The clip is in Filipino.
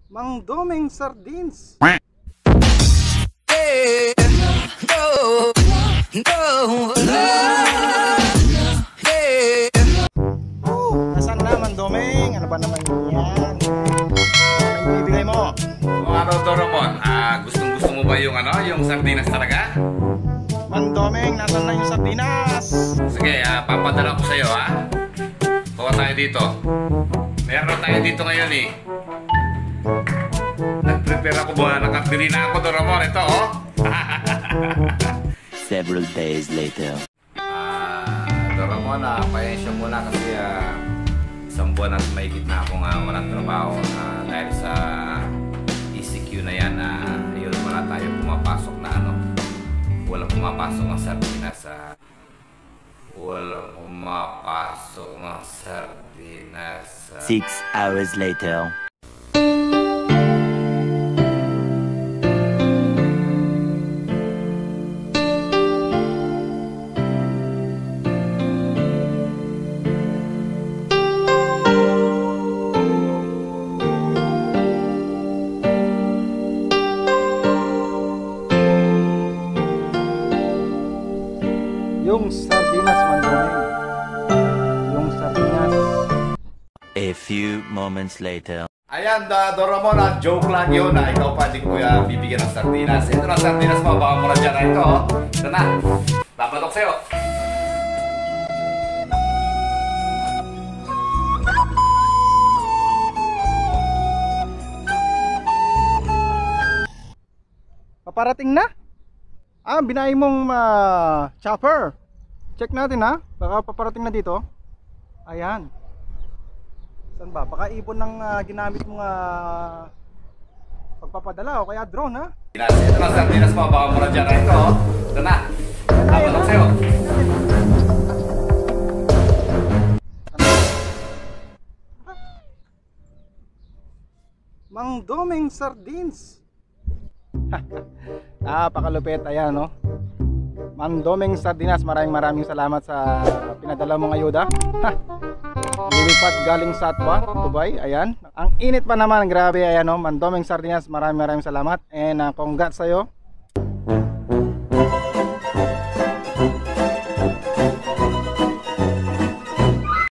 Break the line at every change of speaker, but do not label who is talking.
Mang Domeng Sardines. Nasaan na Mang Domeng? Ano ba naman yan? Ano yung ibigay mo?
Ano Doraemon? Gustong gusto mo ba yung yung sardinas talaga?
Mang Domeng, nasaan na yung sardinas?
Sige, papadala ko sa'yo Kuha tayo dito. Meron tayo dito ngayon Nag-prepare ako ba? Nakabili na ako Doraemon. Ito
Several days later.
Doraemon, pasensya muna kasi isang buwan at mahigit na akong walang trabaho dahil sa ECQ na yan. Yun, wala tayo pumapasok na walang pumapasok ng sardinas. Walang pumapasok ng sardinas.
6 hours later.
Yung sardinas, Mang Domeng. Yung sardinas.
A few moments later.
Ayan, Doraemon, joke lang yun. Ikaw pa, di ko bibigyan ng sardinas. Ito na sardinas mo, baka mo na dyan. Ito, ito na. Papatok sa'yo.
Paparating na? Binayi mong chopper. Check natin baka paparating na dito. Ayan. Saan ba? Baka ibon ng ginamit mong pagpapadala o kaya drone
Ito na sardinas mo, baka mo na dyan. Ito, ito na. Papatok sa'yo.
Mang Domeng Sardines. Napakalupit. Ayan Mang Domeng Sardinas, maraming salamat sa pinadala mong ayuda. Lilipat galing Satwa, Dubai. Ayan, ang init pa naman, grabe. Ayan Mang Domeng Sardinas, maraming salamat. And congrats sa'yo